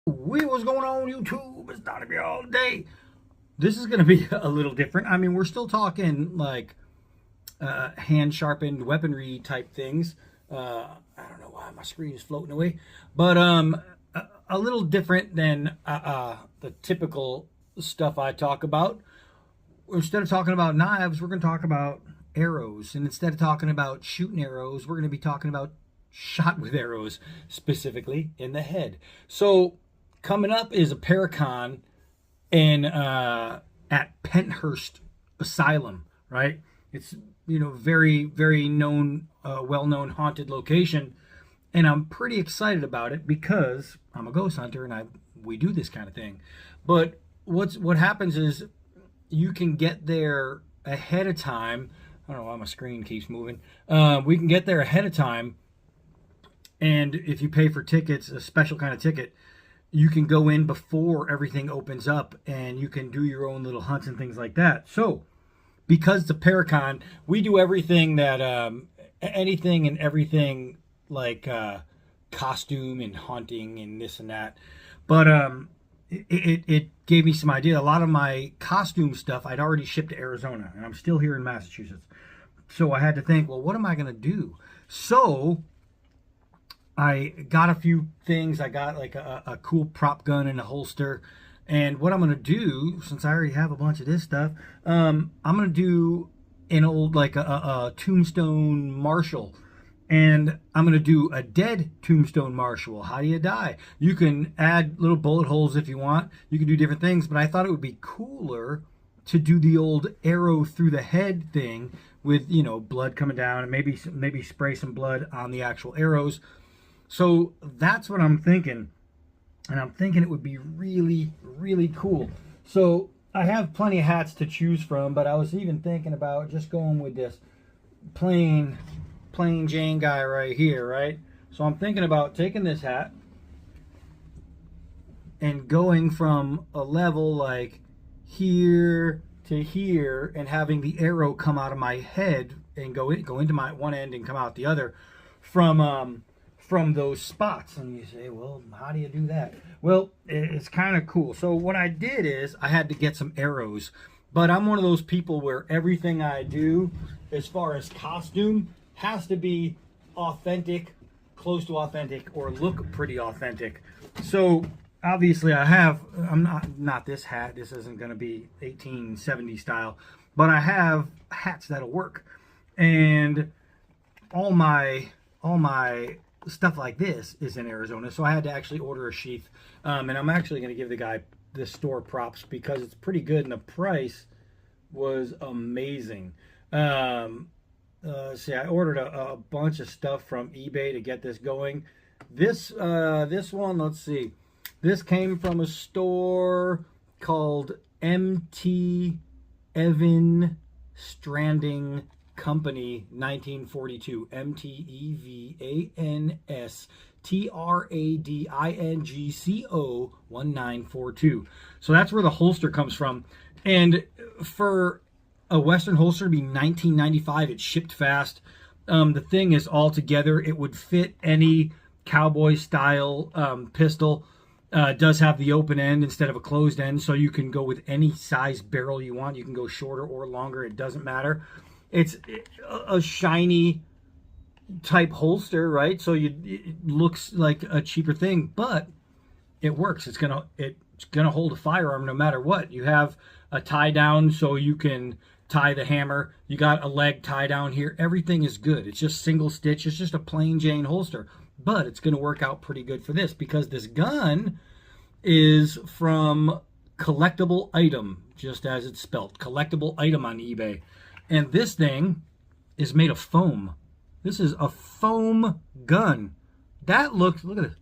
What's going on, YouTube? It's Donnie all day. This is going to be a little different. I mean, we're still talking like hand sharpened weaponry type things. I don't know why my screen is floating away, but a little different than the typical stuff I talk about. Instead of talking about knives, we're going to talk about arrows, and instead of talking about shooting arrows, we're going to be talking about shot with arrows, specifically in the head. So coming up is a Paracon in at Penthurst Asylum, right? It's very very known, well-known haunted location, and I'm pretty excited about it because I'm a ghost hunter and we do this kind of thing. But what happens is you can get there ahead of time. I don't know why my screen keeps moving. We can get there ahead of time, and if you pay for tickets, a special kind of ticket, you can go in before everything opens up and you can do your own little hunts and things like that. So because it's a Paracon, we do everything that anything and everything, like costume and hunting and this and that. But it gave me some idea. A lot of my costume stuff I'd already shipped to Arizona, and I'm still here in Massachusetts. So I had to think, well, what am I going to do? So I got a few things. I got like a cool prop gun and a holster. And what I'm going to do, since I already have a bunch of this stuff, I'm going to do an old, like a tombstone marshal. And I'm going to do a dead tombstone marshal. How do you die? You can add little bullet holes if you want. You can do different things. But I thought it would be cooler to do the old arrow through the head thing with, blood coming down, and maybe spray some blood on the actual arrows. So that's what I'm thinking. And I'm thinking it would be really, really cool. So I have plenty of hats to choose from, but I was even thinking about just going with this plain Jane guy right here, right? So I'm thinking about taking this hat and going from a level like here to here and having the arrow come out of my head and go into my one end and come out the other from those spots. And you say, well, how do you do that? Well, it's kind of cool. So what I did is I had to get some arrows, but I'm one of those people where everything I do as far as costume has to be authentic, close to authentic, or look pretty authentic. So obviously I'm not this hat. This isn't going to be 1870 style, but I have hats that'll work. And all my stuff like this is in Arizona, so I had to actually order a sheath, and I'm actually going to give the guy the store props because it's pretty good and the price was amazing. See, I ordered a bunch of stuff from eBay to get this going. This one, let's see, this came from a store called MT Evan Stranding Company 1942, MTEVANSTRADINGCO 1942. So that's where the holster comes from. And for a Western holster to be $19.95, it shipped fast. The thing is all together. It would fit any cowboy style pistol. It does have the open end instead of a closed end, so you can go with any size barrel you want. You can go shorter or longer. It doesn't matter. It's a shiny type holster, right? So it looks like a cheaper thing, but it works. It's gonna hold a firearm no matter what. You have a tie down, so you can tie the hammer. You got a leg tie down here. Everything is good. It's just single stitch. It's just a plain Jane holster, but it's gonna work out pretty good for this because this gun is from Collectible Item, just as it's spelt, Collectible Item on eBay. And this thing is made of foam. This is a foam gun. That looks, look at this.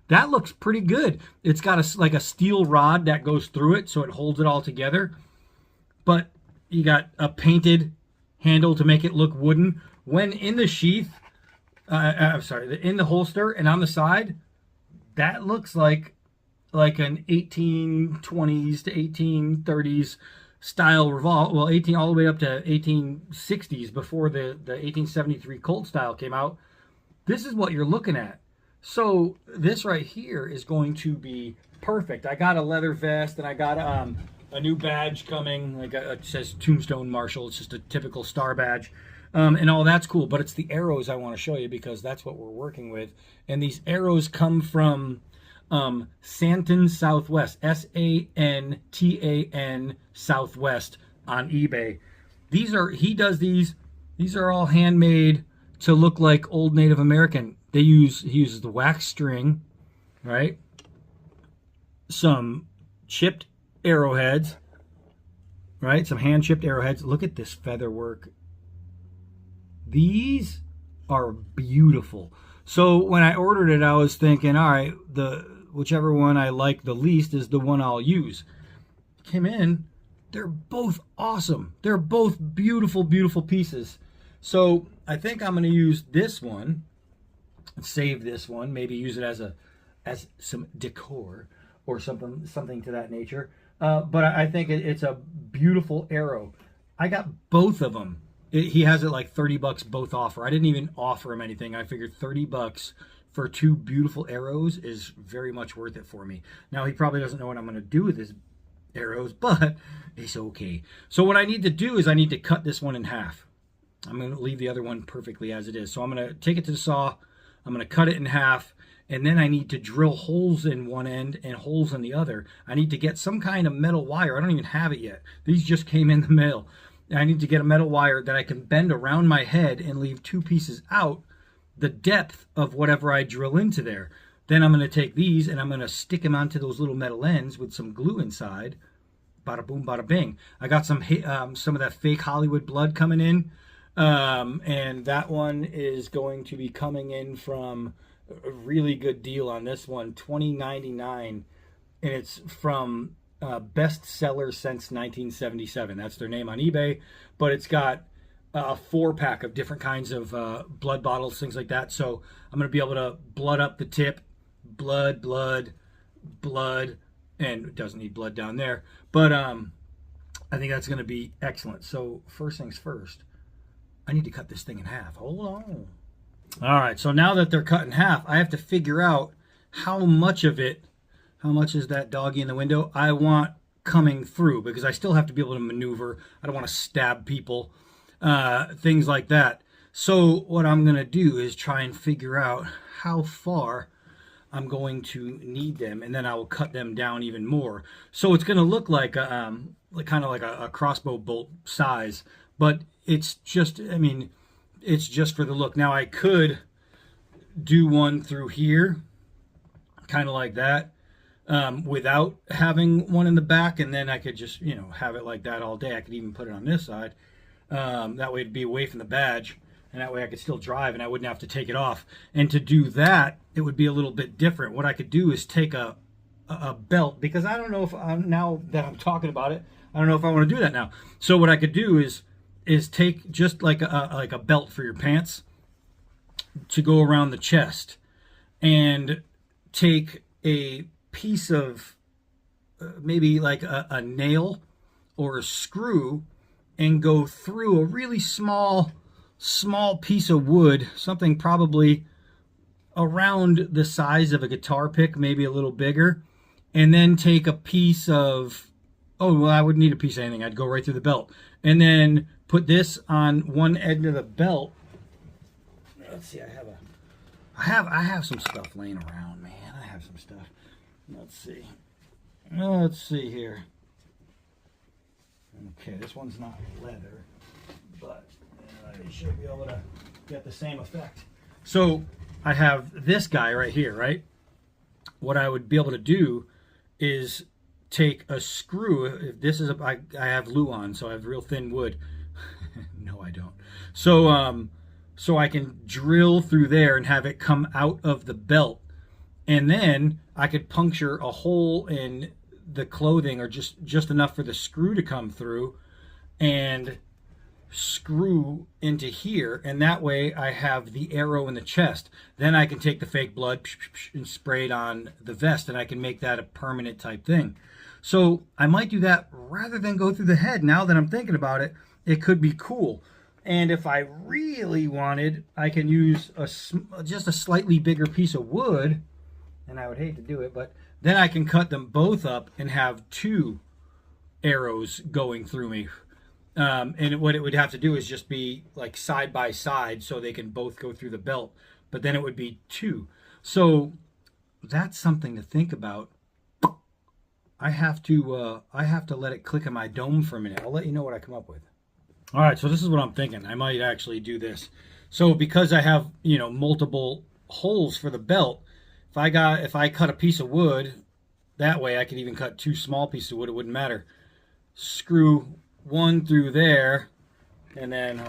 That looks pretty good. It's got like a steel rod that goes through it, so it holds it all together. But you got a painted handle to make it look wooden. When in the sheath, in the holster and on the side, that looks like an 1820s to 1830s style revolver. Well, all the way up to 1860s before the 1873 Colt style came out. This is what you're looking at. So this right here is going to be perfect. I got a leather vest and I got a new badge coming. Like it says Tombstone Marshal. It's just a typical star badge. And all that's cool, but it's the arrows I want to show you because that's what we're working with. And these arrows come from Santan Southwest, Santan Southwest on eBay. He does these are all handmade to look like old Native American. He uses the wax string, right? Some chipped arrowheads, right? Some hand chipped arrowheads. Look at this feather work. These are beautiful. So when I ordered it, I was thinking, all right, whichever one I like the least is the one I'll use. Came in, they're both awesome. They're both beautiful, beautiful pieces. So I think I'm going to use this one and save this one. Maybe use it as some decor or something to that nature. But I think it's a beautiful arrow. I got both of them. He has it like $30 both offer. I didn't even offer him anything. I figured $30 for two beautiful arrows is very much worth it for me. Now he probably doesn't know what I'm going to do with his arrows, but it's okay. So what I need to do is I need to cut this one in half. I'm going to leave the other one perfectly as it is. So I'm going to take it to the saw. I'm going to cut it in half, and then I need to drill holes in one end and holes in the other. I need to get some kind of metal wire. I don't even have it yet. These just came in the mail. I need to get a metal wire that I can bend around my head and leave two pieces out the depth of whatever I drill into there. Then I'm going to take these and I'm going to stick them onto those little metal ends with some glue inside. Bada boom, bada bing. I got some of that fake Hollywood blood coming in. And that one is going to be coming in from a really good deal on this one, $20.99, and it's from bestseller since 1977. That's their name on eBay, but it's got a 4-pack of different kinds of blood bottles, things like that. So I'm going to be able to blood up the tip, blood, and it doesn't need blood down there, but I think that's going to be excellent. So first things first, I need to cut this thing in half. Hold on. All right, so now that they're cut in half, I have to figure out how much is that doggy in the window I want coming through, because I still have to be able to maneuver. I don't want to stab people, things like that. So what I'm going to do is try and figure out how far I'm going to need them, and then I will cut them down even more. So it's going to look like kind of like a crossbow bolt size, but it's just, I mean, it's just for the look. Now I could do one through here, kind of like that, without having one in the back, and then I could just, have it like that all day. I could even put it on this side. That way it'd be away from the badge, and that way I could still drive and I wouldn't have to take it off. And to do that, it would be a little bit different. What I could do is take a belt, because I don't know if now that I'm talking about it, I don't know if I want to do that now. So what I could do is take just like a belt for your pants to go around the chest, and take a piece of maybe like a nail or a screw and go through a really small piece of wood, something probably around the size of a guitar pick, maybe a little bigger, and then take a piece of, I wouldn't need a piece of anything. I'd go right through the belt, and then put this on one end of the belt. Let's see, I have some stuff laying around, man. I have some stuff. Let's see here. Okay, this one's not leather, but I should be able to get the same effect. So I have this guy right here, right? What I would be able to do is take a screw. If this is I have Luan, so I have real thin wood. No, I don't. So I can drill through there and have it come out of the belt, and then I could puncture a hole in the clothing, or just enough for the screw to come through, and screw into here, and that way I have the arrow in the chest. Then I can take the fake blood and spray it on the vest, and I can make that a permanent type thing. So I might do that rather than go through the head. Now that I'm thinking about it, it could be cool. And if I really wanted, I can use just a slightly bigger piece of wood, and I would hate to do it, but then I can cut them both up and have two arrows going through me. And what it would have to do is just be like side by side so they can both go through the belt, but then it would be two. So that's something to think about. I have to let it click in my dome for a minute. I'll let you know what I come up with. All right, so this is what I'm thinking. I might actually do this. So because I have, multiple holes for the belt, if I cut a piece of wood, that way I could even cut two small pieces of wood, it wouldn't matter. Screw one through there, and then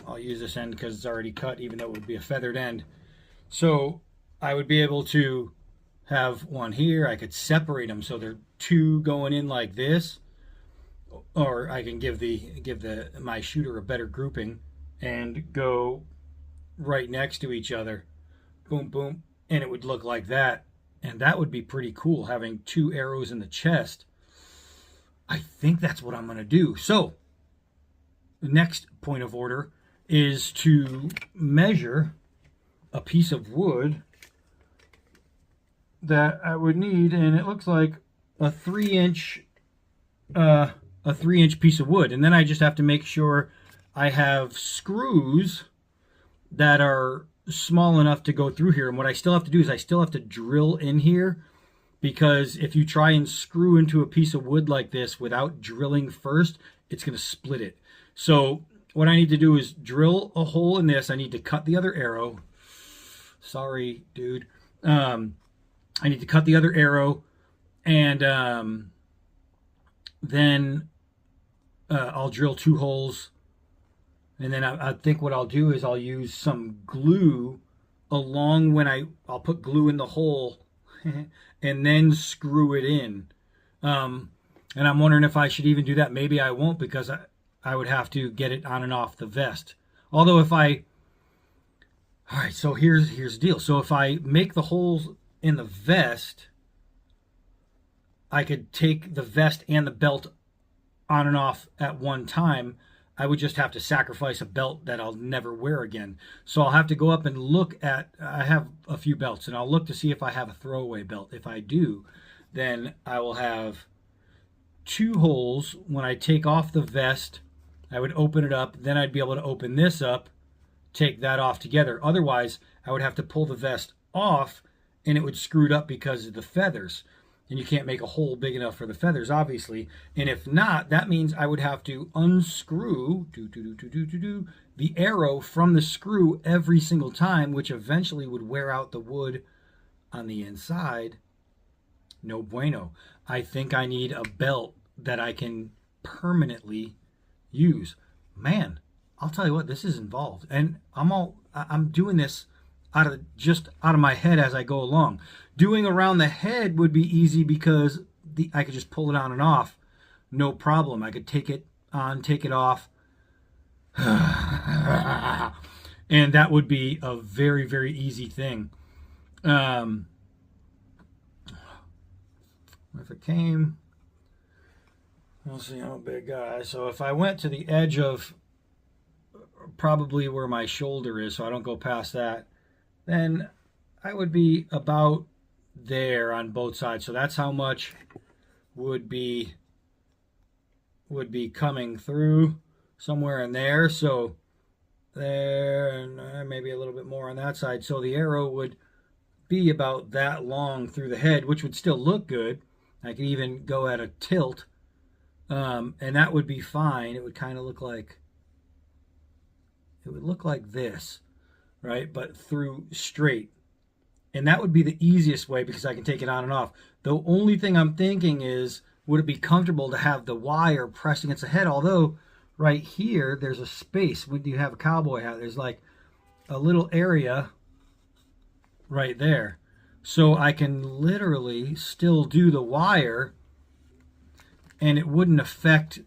I'll use this end because it's already cut, even though it would be a feathered end. So I would be able to have one here. I could separate them so they're two going in like this, or I can give my shooter a better grouping and go right next to each other, boom boom, and it would look like that, and that would be pretty cool, having two arrows in the chest. I think that's what I'm going to do. So the next point of order is to measure a piece of wood that I would need, and it looks like a 3-inch piece of wood. And then I just have to make sure I have screws that are small enough to go through here. And what I still have to do is I still have to drill in here, because if you try and screw into a piece of wood like this without drilling first, it's going to split it. So what I need to do is drill a hole in this. I need to cut the other arrow. Sorry, dude. I need to cut the other arrow, and then I'll drill 2 holes. And then I think what I'll do is I'll use some glue along I'll put glue in the hole and then screw it in. And I'm wondering if I should even do that. Maybe I won't, because I would have to get it on and off the vest. Although all right, so here's the deal. So if I make the holes in the vest, I could take the vest and the belt on and off at one time. I would just have to sacrifice a belt that I'll never wear again. So I'll have to go up and look I have a few belts, and I'll look to see if I have a throwaway belt. If I do, then I will have 2 holes. When I take off the vest, I would open it up. Then I'd be able to open this up, take that off together. Otherwise, I would have to pull the vest off, and it would screw it up because of the feathers. And you can't make a hole big enough for the feathers, obviously. And if not, that means I would have to unscrew the arrow from the screw every single time, which eventually would wear out the wood on the inside. No bueno. I think I need a belt that I can permanently use. Man, I'll tell you what, this is involved. And I'm doing this out of my head as I go along. Doing around the head would be easy because I could just pull it on and off, no problem. I could take it on, take it off, and that would be a very, very easy thing. If it came, let's see, I'm a big guy, so if I went to the edge of probably where my shoulder is, so I don't go past that, then I would be about there on both sides. So that's how much would be coming through, somewhere in there. So there, and maybe a little bit more on that side. So the arrow would be about that long through the head, which would still look good. I could even go at a tilt, and that would be fine. It would kind of look like this, right? But through straight. And that would be the easiest way because I can take it on and off. The only thing I'm thinking is, would it be comfortable to have the wire pressed against the head? Although right here, there's a space. When you have a cowboy hat, there's like a little area right there. So I can literally still do the wire and it wouldn't affect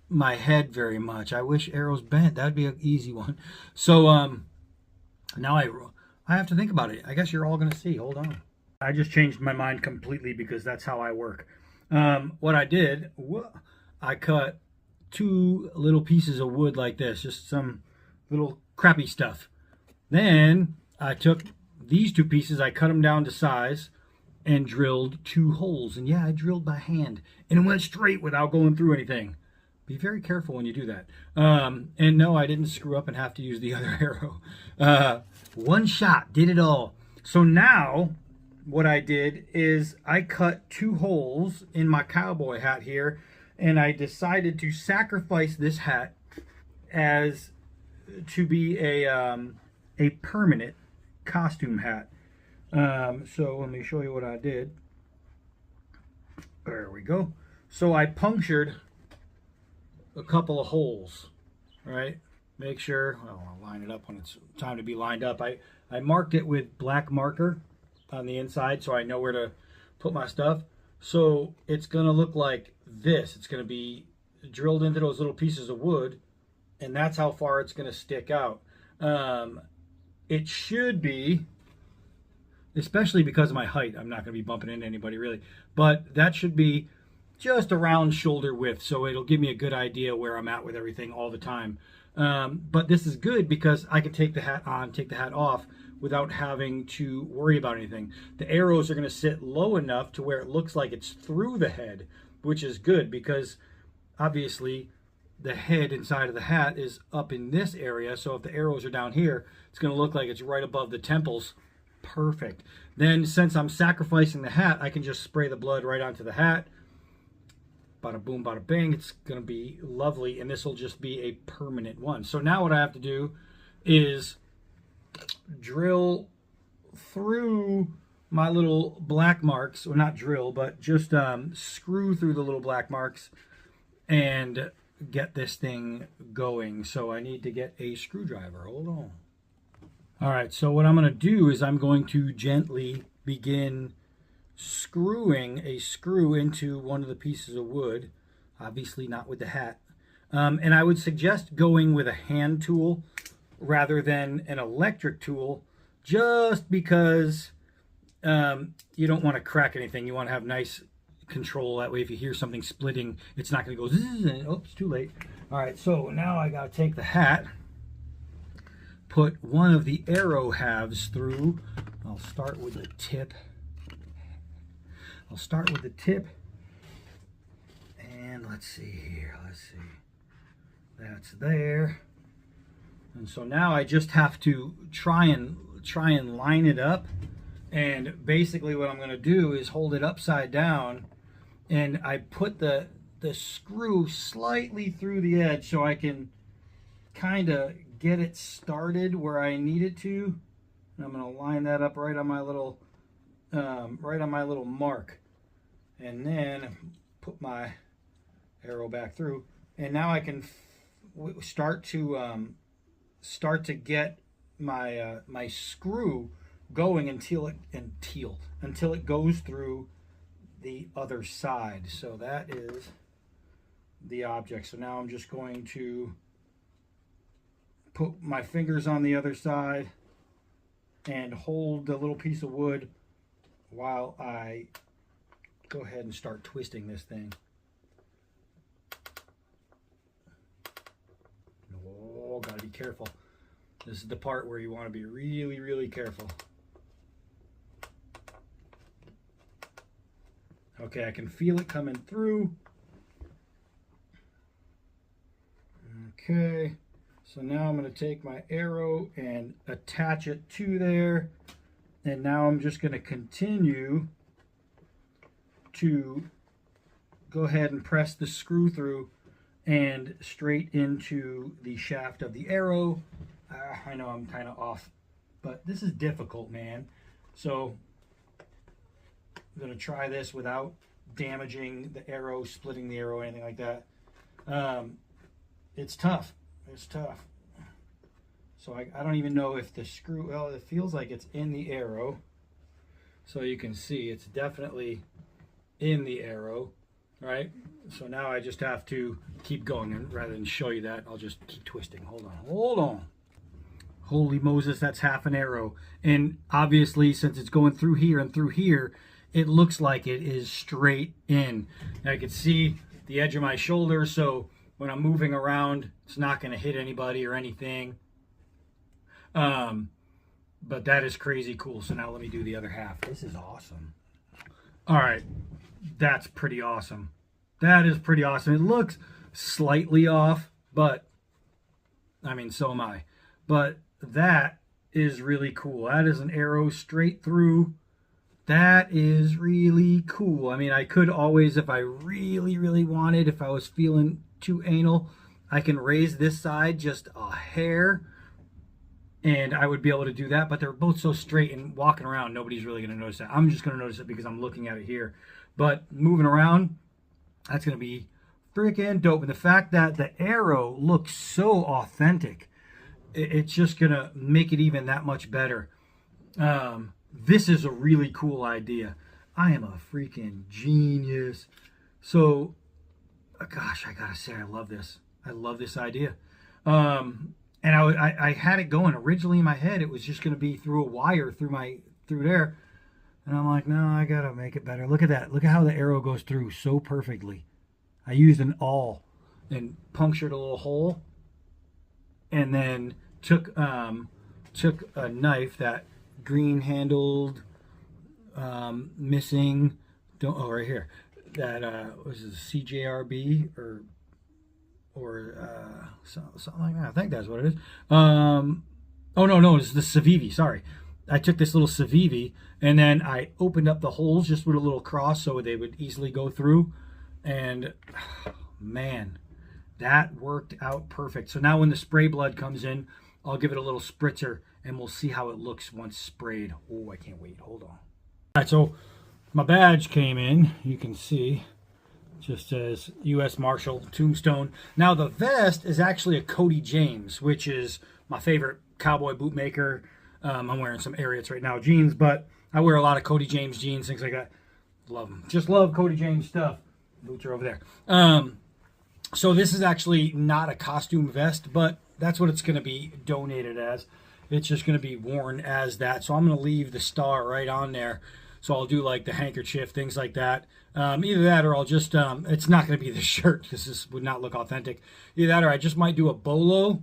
my head very much. I wish arrows bent. That'd be an easy one. So now I have to think about it. I guess you're all going to see. Hold on. I just changed my mind completely because that's how I work. What I did, I cut two little pieces of wood like this, just some little crappy stuff. Then I took these two pieces, I cut them down to size and drilled 2 holes. And yeah, I drilled by hand and it went straight without going through anything. Be very careful when you do that. And no, I didn't screw up and have to use the other arrow. One shot did it all. So now what I did is I cut 2 holes in my cowboy hat here, and I decided to sacrifice this hat as to be a permanent costume hat. So let me show you what I did. There we go. So I punctured a couple of holes, right? Make sure, well, I'll line it up when it's time to be lined up. I marked it with black marker on the inside so I know where to put my stuff. So it's gonna look like this. It's gonna be drilled into those little pieces of wood, and that's how far it's gonna stick out. It should be, especially because of my height, I'm not gonna be bumping into anybody really, but that should be just around shoulder width, so it'll give me a good idea where I'm at with everything all the time. But this is good because I can take the hat on, take the hat off without having to worry about anything. The arrows are going to sit low enough to where it looks like it's through the head, which is good because obviously the head inside of the hat is up in this area, so if the arrows are down here, it's going to look like it's right above the temples. Perfect. Then since I'm sacrificing the hat, I can just spray the blood right onto the hat. Bada boom, bada bang. It's going to be lovely, and this will just be a permanent one. So now what I have to do is drill through my little black marks, or not drill, but just screw through the little black marks and get this thing going. So I need to get a screwdriver. Hold on. All right, so what I'm going to do is I'm going to gently begin screwing a screw into one of the pieces of wood, obviously not with the hat. And I would suggest going with a hand tool rather than an electric tool, just because you don't want to crack anything. You want to have nice control. That way if you hear something splitting, it's not going to go zzz and oops, too late. All right, so now I got to take the hat, put one of the arrow halves through. I'll start with the tip. And let's see here, that's there. And so now I just have to try and line it up, and basically what I'm going to do is hold it upside down, and I put the screw slightly through the edge so I can kind of get it started where I need it to. And I'm going to line that up right on my little mark, and then put my arrow back through, and now I can start to get my my screw going until it goes through the other side. So that is the object. So now I'm just going to put my fingers on the other side and hold the little piece of wood while I go ahead and start twisting this thing. Oh, gotta be careful. This is the part where you want to be really, really careful. Okay, I can feel it coming through. Okay, so now I'm going to take my arrow and attach it to there. And now I'm just going to continue to go ahead and press the screw through and straight into the shaft of the arrow. I know I'm kind of off, but this is difficult, man. So I'm going to try this without damaging the arrow, splitting the arrow, anything like that. It's tough. It's tough. So I don't even know if the screw, well, it feels like it's in the arrow. So you can see it's definitely in the arrow, right? So now I just have to keep going, and rather than show you that, I'll just keep twisting. Hold on. Holy Moses, that's half an arrow. And obviously, since it's going through here and through here, it looks like it is straight in. I can see the edge of my shoulder, so when I'm moving around, it's not going to hit anybody or anything. But that is crazy cool. So now let me do the other half. This is awesome. All right. That's pretty awesome. That is pretty awesome. It looks slightly off, but I mean, so am I. But that is really cool. That is an arrow straight through. That is really cool. I mean, I could always, if I really, really wanted, if I was feeling too anal, I can raise this side just a hair and I would be able to do that. But they're both so straight, and walking around, nobody's really going to notice that. I'm just going to notice it because I'm looking at it here. But moving around, that's going to be freaking dope. And the fact that the arrow looks so authentic, it's just going to make it even that much better. This is a really cool idea. I am a freaking genius. So, gosh, I gotta say, I love this. I love this idea. And I had it going originally in my head. It was just going to be through a wire through there. And I'm like, no, I gotta make it better. Look at that. Look at how the arrow goes through so perfectly. I used an awl and punctured a little hole, and then took a knife that green handled, missing, right here, that was it CJRB or something like that. I think that's what it is. Oh no, it's the Civivi. Sorry, I took this little Civivi and then I opened up the holes just with a little cross so they would easily go through, and man, that worked out perfect. So now when the spray blood comes in, I'll give it a little spritzer and we'll see how it looks once sprayed. Oh, I can't wait. Hold on. All right, so my badge came in. You can see, just says U.S. Marshal Tombstone. Now the vest is actually a Cody James, which is my favorite cowboy boot maker. I'm wearing some Ariats right now, jeans, but I wear a lot of Cody James jeans, things like that. Love them. Just love Cody James stuff. Boots are over there. So this is actually not a costume vest, but that's what it's going to be donated as. It's just going to be worn as that. So I'm going to leave the star right on there. So I'll do like the handkerchief, things like that. Either that or I'll just, it's not going to be the shirt because this would not look authentic. Either that or I just might do a bolo.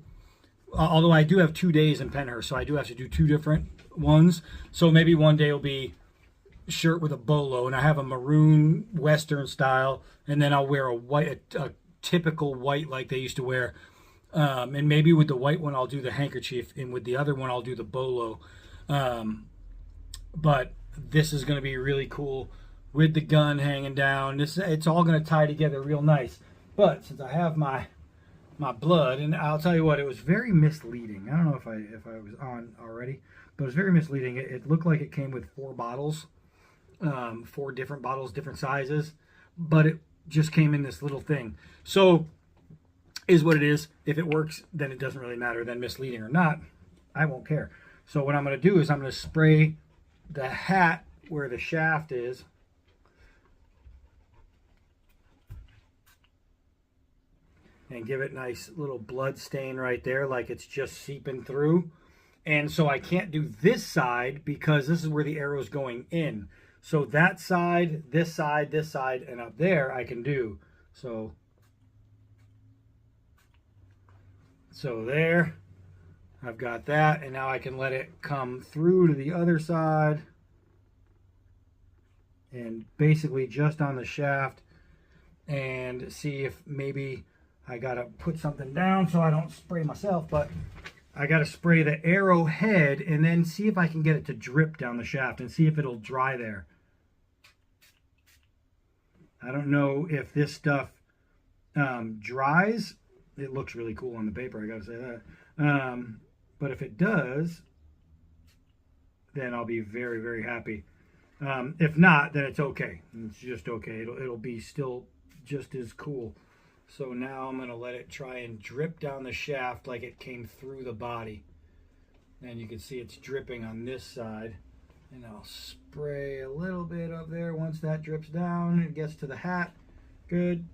Although I do have 2 days in Penhurst, so I do have to do 2 different ones. So maybe one day will be shirt with a bolo, and I have a maroon Western style, and then I'll wear a white, a typical white like they used to wear. And maybe with the white one, I'll do the handkerchief, and with the other one, I'll do the bolo. But this is going to be really cool with the gun hanging down. It's all going to tie together real nice. But since I have my blood, and I'll tell you what, it was very misleading. I don't know if I was on already, but it was very misleading. It looked like it came with 4 bottles, 4 different bottles, different sizes, but it just came in this little thing. So is what it is. If it works, then it doesn't really matter. Then misleading or not, I won't care. So what I'm going to do is I'm going to spray the hat where the shaft is. And give it a nice little blood stain right there, like it's just seeping through. And so I can't do this side because this is where the arrow is going in. So that side, this side, and up there I can do. So there, I've got that, and now I can let it come through to the other side. And basically just on the shaft, and see if maybe I gotta put something down so I don't spray myself, but I gotta spray the arrow head and then see if I can get it to drip down the shaft and see if it'll dry there. I don't know if this stuff dries. It looks really cool on the paper, I gotta say that. But if it does, then I'll be very, very happy. If not, then it's okay. It's just okay. It'll be still just as cool. So now I'm going to let it try and drip down the shaft like it came through the body. And you can see it's dripping on this side. And I'll spray a little bit up there. Once that drips down, it gets to the hat. Good.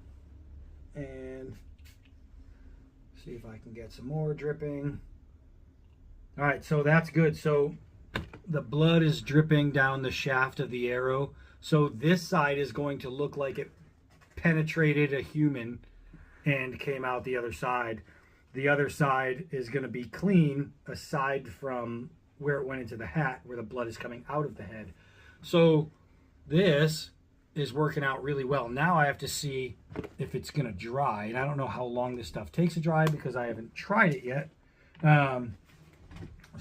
And see if I can get some more dripping. All right, so that's good. So the blood is dripping down the shaft of the arrow. So this side is going to look like it penetrated a human and came out the other side. The other side is going to be clean aside from where it went into the hat, where the blood is coming out of the head. So this is working out really well. Now I have to see if it's going to dry, and I don't know how long this stuff takes to dry because I haven't tried it yet.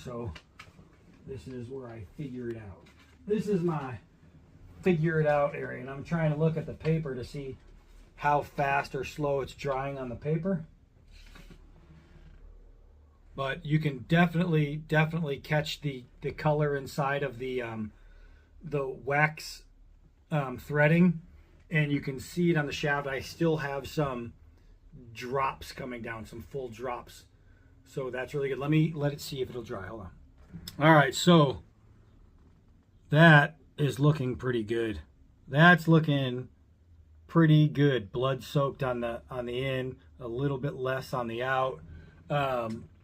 So this is where I figure it out. This is my figure it out area, and I'm trying to look at the paper to see how fast or slow it's drying on the paper. But you can definitely catch the color inside of the wax threading, and you can see it on the shaft. I still have some drops coming down, some full drops. So that's really good. Let it see if it'll dry. Hold on. All right, so that is looking pretty good. That's looking pretty good. Blood soaked on the in, a little bit less on the out.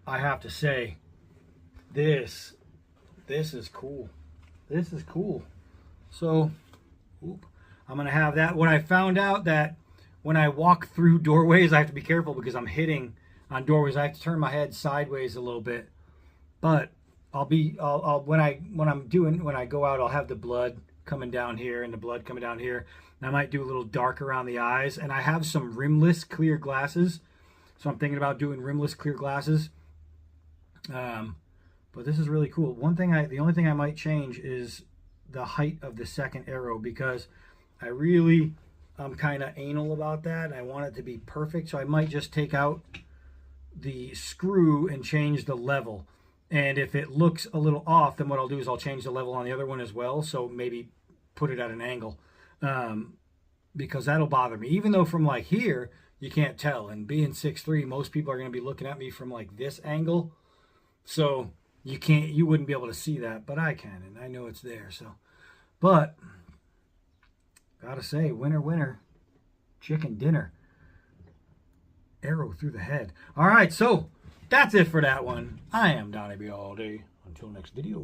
I have to say, this is cool. This is cool. So, I'm gonna have that. When I found out that when I walk through doorways, I have to be careful because I'm hitting on doorways. I have to turn my head sideways a little bit. But when I go out, I'll have the blood coming down here and the blood coming down here. And I might do a little dark around the eyes. And I have some rimless clear glasses, so I'm thinking about doing rimless clear glasses. But this is really cool. The only thing I might change is the height of the second arrow, because I'm kind of anal about that. And I want it to be perfect, so I might just take out the screw and change the level. And if it looks a little off, then what I'll do is I'll change the level on the other one as well. So maybe put it at an angle, because that'll bother me. Even though from like here, you can't tell. And being 6'3", most people are going to be looking at me from like this angle. So you wouldn't be able to see that, but I can, and I know it's there. So, but gotta say, winner, chicken dinner. Arrow through the head. All right, so that's it for that one. I am Donnie B all day. Until next video.